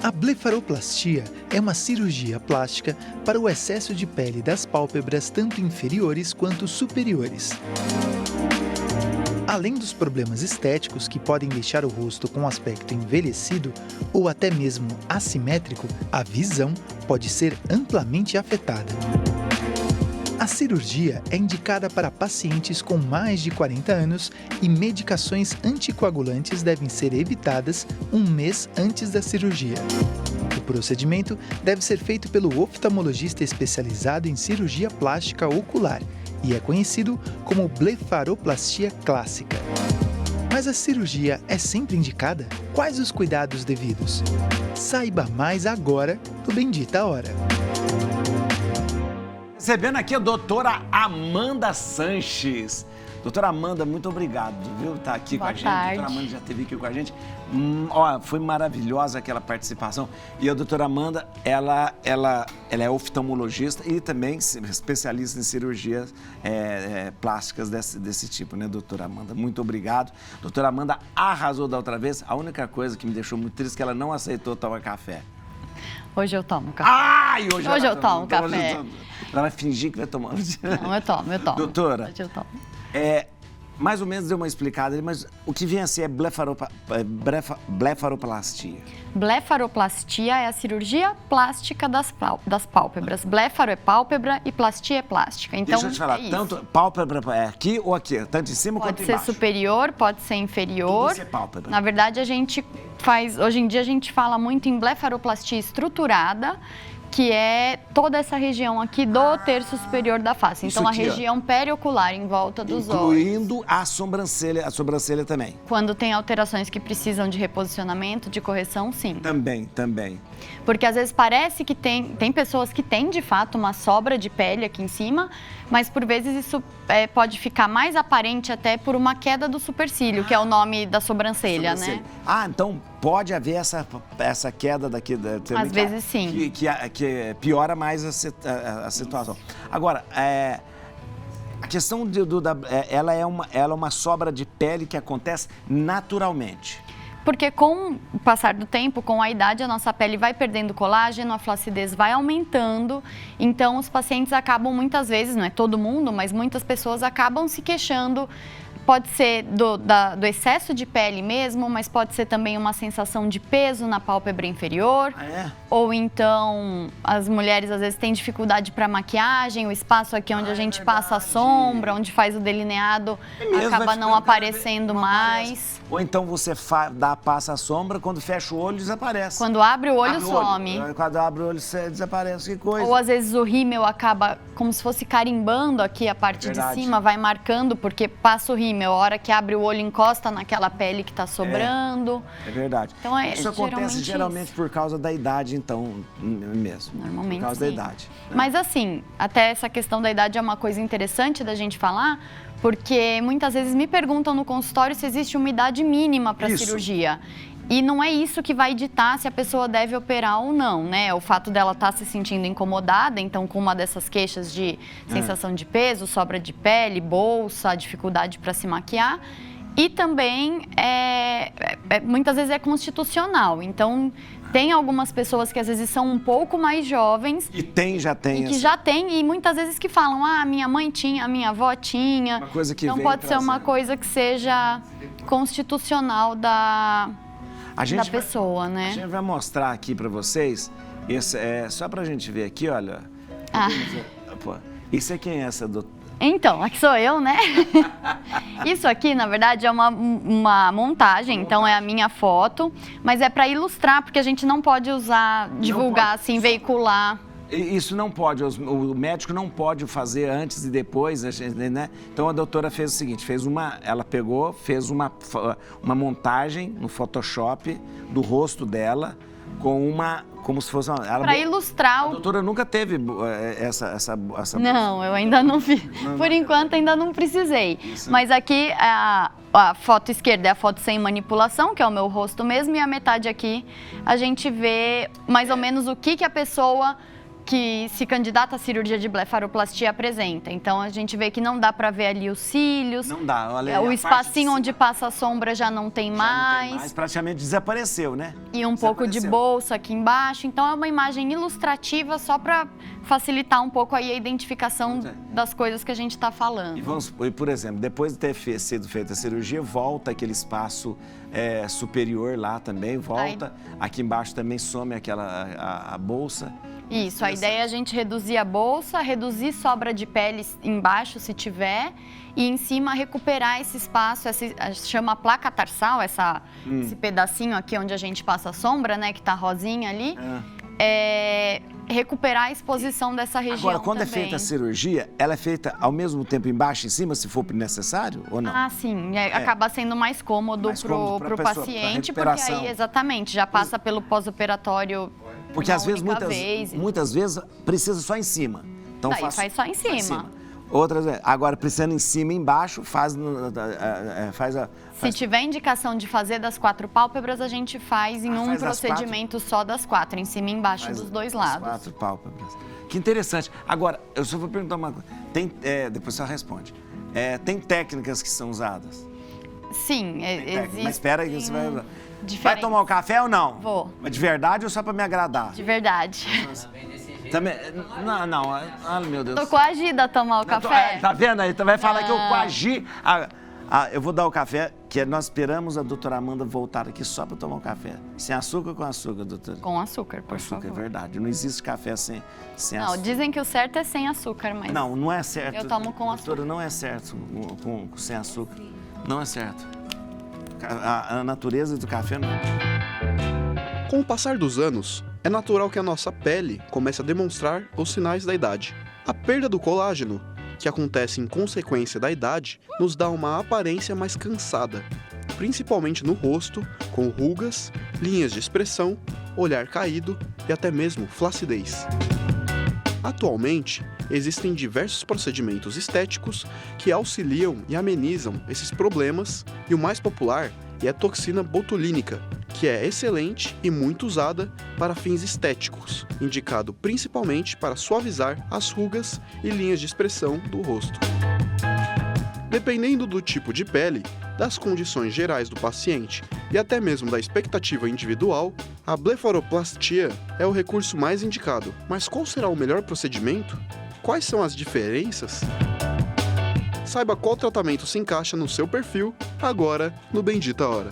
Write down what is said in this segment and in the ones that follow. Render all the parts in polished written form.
A blefaroplastia é uma cirurgia plástica para o excesso de pele das pálpebras tanto inferiores quanto superiores. Além dos problemas estéticos que podem deixar o rosto com aspecto envelhecido ou até mesmo assimétrico, a visão pode ser amplamente afetada. A cirurgia é indicada para pacientes com mais de 40 anos e medicações anticoagulantes devem ser evitadas um mês antes da cirurgia. O procedimento deve ser feito pelo oftalmologista especializado em cirurgia plástica ocular e é conhecido como blefaroplastia clássica. Mas a cirurgia é sempre indicada? Quais os cuidados devidos? Saiba mais agora no Bendita Hora. Recebendo aqui a doutora Amanda Sanches. Doutora Amanda, muito obrigado, viu? Tá aqui Boa com a gente. tarde. Doutora Amanda já esteve aqui com a gente. Foi maravilhosa aquela participação. E a doutora Amanda, ela é oftalmologista e também especialista em cirurgias plásticas desse tipo, né, doutora Amanda? Muito obrigado. Doutora Amanda arrasou da outra vez. A única coisa que me deixou muito triste é que ela não aceitou tomar café. Hoje eu tomo café. Ai, hoje eu tomo café. Ela vai fingir que vai tomar. Não, eu tomo. Doutora, Hoje eu tomo. mais ou menos deu uma explicada, mas o que vem a ser blefaroplastia? Blefaroplastia é a cirurgia plástica das pálpebras. Blefaro é pálpebra e plastia é plástica. Então, deixa eu te falar, é tanto pálpebra é aqui ou aqui? Tanto em cima quanto pode ser embaixo? superior, pode ser inferior. Tudo isso é pálpebra. Na verdade, hoje em dia a gente fala muito em blefaroplastia estruturada, que é toda essa região aqui do terço superior da face. Então, a região periocular em volta dos olhos. Incluindo a sobrancelha também. Quando tem alterações que precisam de reposicionamento, de correção, sim. Também. Porque às vezes parece que tem pessoas que têm de fato uma sobra de pele aqui em cima, mas por vezes isso pode ficar mais aparente até por uma queda do supercílio, que é o nome da sobrancelha, né? Então pode haver essa queda daqui. Às vezes sim. Que piora mais a situação. Agora, a questão ela é uma sobra de pele que acontece naturalmente. Porque com o passar do tempo, com a idade, a nossa pele vai perdendo colágeno, a flacidez vai aumentando. Então, os pacientes acabam muitas vezes, não é todo mundo, mas muitas pessoas acabam se queixando. Pode ser do excesso de pele mesmo, mas pode ser também uma sensação de peso na pálpebra inferior. Ou então, as mulheres às vezes têm dificuldade para maquiagem, o espaço aqui onde a gente passa a sombra, onde faz o delineado, acaba não aparecendo mais. Ou então você passa a sombra, quando fecha o olho, desaparece. Quando abre o olho, some. Quando abre o olho, desaparece, que coisa. Ou às vezes o rímel acaba como se fosse carimbando aqui a parte de cima, vai marcando, porque passa o rímel, a hora que abre o olho encosta naquela pele que está sobrando. É verdade. Então, isso acontece geralmente por causa da idade, então, mesmo. Normalmente, por causa da idade. Né? Mas assim, até essa questão da idade é uma coisa interessante da gente falar, porque muitas vezes me perguntam no consultório se existe uma idade mínima para cirurgia. E não é isso que vai ditar se a pessoa deve operar ou não, né? O fato dela estar se sentindo incomodada, então com uma dessas queixas de sensação de peso, sobra de pele, bolsa, dificuldade para se maquiar. E também, muitas vezes é constitucional. Então, tem algumas pessoas que às vezes são um pouco mais jovens. Já tem. E que já tem, e muitas vezes que falam, minha mãe tinha, a minha avó tinha. Uma coisa que então pode ser uma coisa que seja constitucional da pessoa, né? A gente vai mostrar aqui pra vocês, só pra gente ver aqui, olha. Isso é quem é essa doutora? Então, aqui sou eu, né? Isso aqui, na verdade, é uma montagem, então é a minha foto, mas é para ilustrar, porque a gente não pode divulgar assim, veicular. Isso não pode, o médico não pode fazer antes e depois, né? Então a doutora fez o seguinte, fez uma montagem no Photoshop do rosto dela como se fosse para ilustrar. A doutora nunca teve essa... Não, eu ainda não fiz. Por enquanto ainda não precisei. Isso. Mas aqui a foto esquerda é a foto sem manipulação, que é o meu rosto mesmo, e a metade aqui a gente vê mais ou menos o que a pessoa que se candidata à cirurgia de blefaroplastia apresenta. Então, a gente vê que não dá para ver ali os cílios. Não dá. Olha aí, o espacinho onde passa a sombra já não tem mais. Praticamente desapareceu, né? E um pouco de bolsa aqui embaixo. Então, é uma imagem ilustrativa só para facilitar um pouco aí a identificação das coisas que a gente está falando. E por exemplo, depois de ter sido feita a cirurgia, volta aquele espaço superior lá também, volta. Aqui embaixo também some a bolsa. Isso, a ideia é a gente reduzir a bolsa, reduzir sobra de pele embaixo, se tiver, e em cima recuperar esse espaço, chama placa tarsal, esse pedacinho aqui onde a gente passa a sombra, né, que tá rosinha ali, recuperar a exposição dessa região. Agora, quando também. é feita a cirurgia, ela é feita ao mesmo tempo embaixo e em cima, se for necessário, ou não? Ah, sim, acaba sendo mais cômodo pro paciente, porque aí, exatamente, já passa pelo pós-operatório. Porque às vezes, muitas vezes, precisa só em cima. Então faz só em cima. Outras, agora, precisando em cima e embaixo, Se tiver indicação de fazer das 4 pálpebras, a gente faz em um procedimento só das 4, em cima e embaixo dos dois lados. 4 pálpebras. Que interessante. Agora, eu só vou perguntar uma coisa. Depois você responde. Tem técnicas que são usadas? Sim, existe. Mas espera aí, você vai tomar um café ou não? Vou. Mas de verdade ou só para me agradar? De verdade. Também, não, ai meu Deus. Tô coagida a tomar o café. Tá vendo aí? Vai falar que eu coagi. Eu vou dar o café, que nós esperamos a doutora Amanda voltar aqui só para tomar um café. Sem açúcar ou com açúcar, doutora? Com açúcar, por favor. É verdade. Não existe café sem açúcar. Não, dizem que o certo é sem açúcar, mas... Não é certo. Eu tomo com açúcar. Doutora, não é certo sem açúcar. Não é certo. A natureza do café não. Com o passar dos anos, é natural que a nossa pele comece a demonstrar os sinais da idade. A perda do colágeno, que acontece em consequência da idade, nos dá uma aparência mais cansada, principalmente no rosto, com rugas, linhas de expressão, olhar caído e até mesmo flacidez. Atualmente, existem diversos procedimentos estéticos que auxiliam e amenizam esses problemas, e o mais popular é a toxina botulínica, que é excelente e muito usada para fins estéticos, indicado principalmente para suavizar as rugas e linhas de expressão do rosto. Dependendo do tipo de pele, das condições gerais do paciente e até mesmo da expectativa individual, a blefaroplastia é o recurso mais indicado. Mas qual será o melhor procedimento? Quais são as diferenças? Saiba qual tratamento se encaixa no seu perfil, agora no Bendita Hora.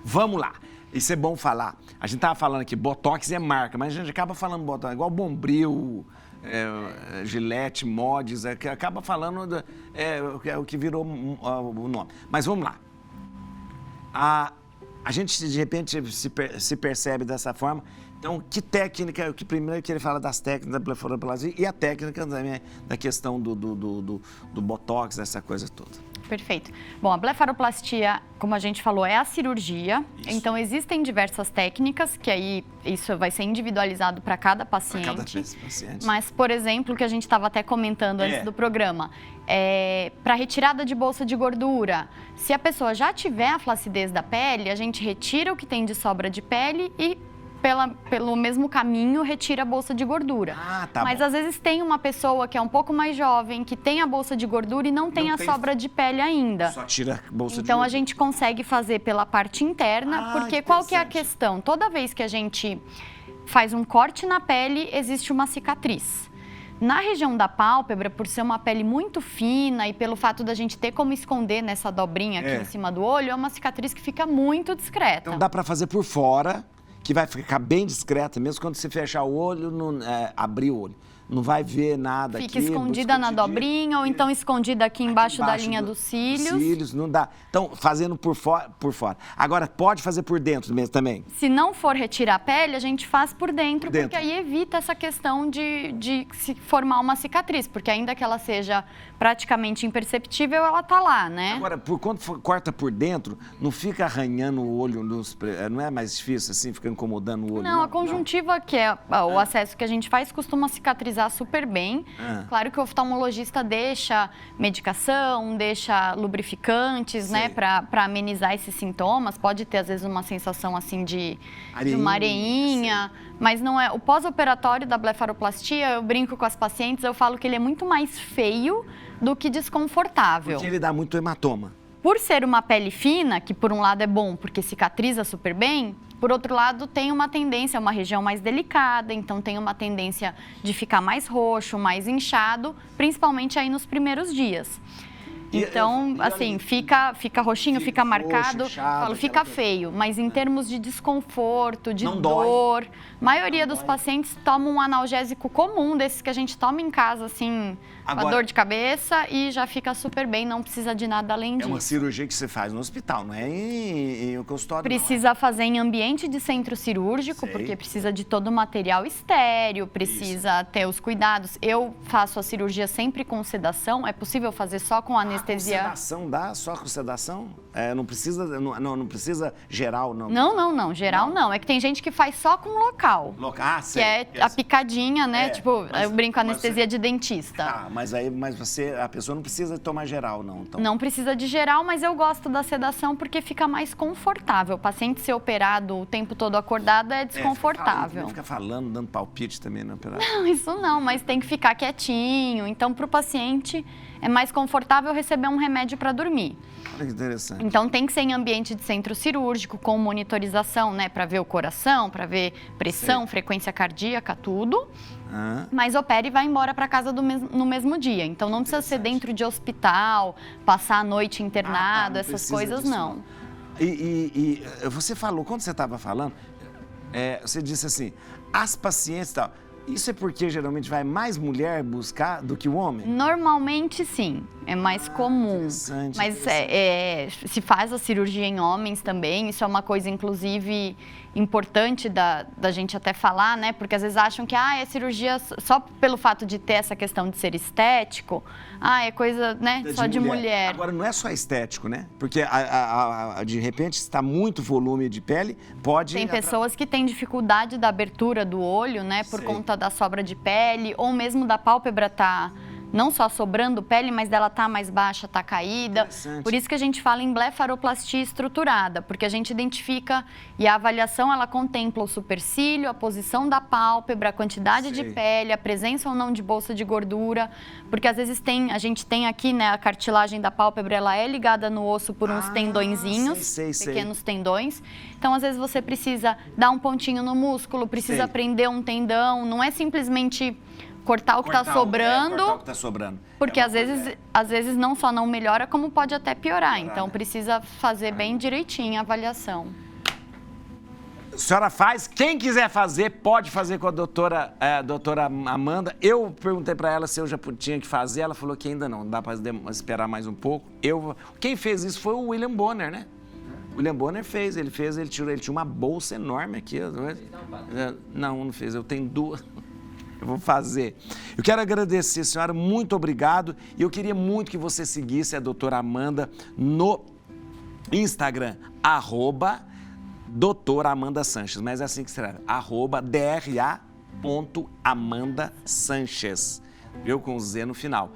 Vamos lá. Isso é bom falar. A gente estava falando aqui, Botox é marca, mas a gente acaba falando Botox, igual Bombril, Gillette, Modis, acaba falando o que virou o nome. Mas vamos lá. A gente, de repente, se percebe dessa forma. Então, que técnica, que primeiro que ele fala das técnicas da blefaroplastia e a técnica também da questão do Botox, essa coisa toda. Perfeito. Bom, a blefaroplastia, como a gente falou, é a cirurgia. Isso. Então, existem diversas técnicas, que aí isso vai ser individualizado para cada paciente. Para cada paciente. Mas, por exemplo, o que a gente estava até comentando antes do programa, para retirada de bolsa de gordura. Se a pessoa já tiver a flacidez da pele, a gente retira o que tem de sobra de pele e pelo mesmo caminho, retira a bolsa de gordura. Mas às vezes tem uma pessoa que é um pouco mais jovem, que tem a bolsa de gordura e não tem a sobra de pele ainda. Só tira a bolsa de gordura. Então a gente consegue fazer pela parte interna, porque qual que é a questão? Toda vez que a gente faz um corte na pele, existe uma cicatriz. Na região da pálpebra, por ser uma pele muito fina e pelo fato da gente ter como esconder nessa dobrinha aqui em cima do olho, é uma cicatriz que fica muito discreta. Então dá para fazer por fora, que vai ficar bem discreta, mesmo quando você fechar o olho, abrir o olho. Não vai ver nada aqui. Fica escondida na dobrinha ou então escondida aqui embaixo da linha dos cílios. Cílios, não dá. Então, fazendo por fora. Agora, pode fazer por dentro mesmo também? Se não for retirar a pele, a gente faz por dentro. Porque aí evita essa questão de se formar uma cicatriz, porque ainda que ela seja praticamente imperceptível, ela tá lá, né? Agora, quando corta por dentro, não fica arranhando o olho, não é mais difícil assim, fica incomodando o olho? Não, a conjuntiva, que é o acesso que a gente faz, costuma cicatrizar cicatrizar super bem. Claro que o oftalmologista deixa medicação, deixa lubrificantes, né, para amenizar esses sintomas. Pode ter, às vezes, uma sensação assim de uma areinha, mas não é. O pós-operatório da blefaroplastia, eu brinco com as pacientes, eu falo que ele é muito mais feio do que desconfortável. Porque ele dá muito hematoma. Por ser uma pele fina, que por um lado é bom porque cicatriza super bem, por outro lado tem uma tendência, é uma região mais delicada, então tem uma tendência de ficar mais roxo, mais inchado, principalmente aí nos primeiros dias. Então, assim, fica roxinho, fica marcado, falo, fica feio, mas em termos de desconforto, de dor, a maioria dos pacientes tomam um analgésico comum, desses que a gente toma em casa, assim, com a dor de cabeça e já fica super bem, não precisa de nada além disso. É uma cirurgia que você faz no hospital, não é em consultório. Precisa fazer em ambiente de centro cirúrgico, porque precisa de todo o material estéreo, precisa ter os cuidados. Eu faço a cirurgia sempre com sedação, é possível fazer só com anestesia. Com sedação dá? Só com sedação? Não precisa geral, não? Não, geral não. É que tem gente que faz só com local. Sei. Que é a picadinha, né? Tipo, eu brinco anestesia de dentista. Mas a pessoa não precisa tomar geral, não? Então. Não precisa de geral, mas eu gosto da sedação porque fica mais confortável. O paciente ser operado o tempo todo acordado é desconfortável. Fica falando, dando palpite também no operador. Não, isso não, mas tem que ficar quietinho. Então, para o paciente é mais confortável receber um remédio para dormir. Olha que interessante. Então, tem que ser em ambiente de centro cirúrgico, com monitorização, né? Para ver o coração, para ver pressão, frequência cardíaca, tudo. Mas opera e vai embora para casa no mesmo dia. Então, não precisa ser dentro de hospital, passar a noite internado, essas coisas não. E você falou, quando você estava falando, você disse assim, as pacientes e tal... Isso é porque geralmente vai mais mulher buscar do que o homem? Normalmente sim, é mais comum. Mas se faz a cirurgia em homens também, isso é uma coisa inclusive importante da gente até falar, né? Porque às vezes acham que é cirurgia só pelo fato de ter essa questão de ser estético, é coisa, né, só de mulher. Agora não é só estético, né? Porque de repente se está muito volume de pele, pode... Tem pessoas que têm dificuldade da abertura do olho, né, por conta da sobra de pele, ou mesmo da pálpebra não só sobrando pele, mas dela tá mais baixa, tá caída. Por isso que a gente fala em blefaroplastia estruturada, porque a gente identifica e a avaliação ela contempla o supercílio, a posição da pálpebra, a quantidade de pele, a presença ou não de bolsa de gordura, porque às vezes a gente tem aqui, né, a cartilagem da pálpebra, ela é ligada no osso por uns tendõezinhos, pequenos tendões. Então, às vezes você precisa dar um pontinho no músculo, precisa prender um tendão, não é simplesmente cortar o que está sobrando, cortar o que tá sobrando. Porque às vezes não só não melhora, como pode até piorar. Então, precisa fazer bem direitinho a avaliação. A senhora faz, quem quiser fazer, pode fazer com a doutora Amanda. Eu perguntei para ela se eu já tinha que fazer, ela falou que ainda não, dá para esperar mais um pouco. Quem fez isso foi o William Bonner, né? O William Bonner fez, ele tinha uma bolsa enorme aqui. Não fez, eu tenho duas. Eu vou fazer. Eu quero agradecer, senhora, muito obrigado. E eu queria muito que você seguisse a doutora Amanda no Instagram, @doutora Amanda Sanches, mas é assim que escreve, @dra.amandasanches. Eu com Z no final,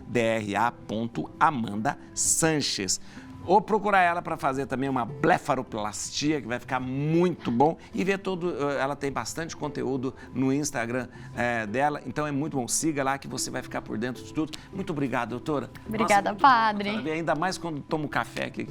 @dra.amandasanches. Ou procurar ela para fazer também uma blefaroplastia, que vai ficar muito bom. E ver ela tem bastante conteúdo no Instagram dela, então é muito bom. Siga lá que você vai ficar por dentro de tudo. Muito obrigado, doutora. Obrigada, padre. Ainda mais quando tomo café aqui.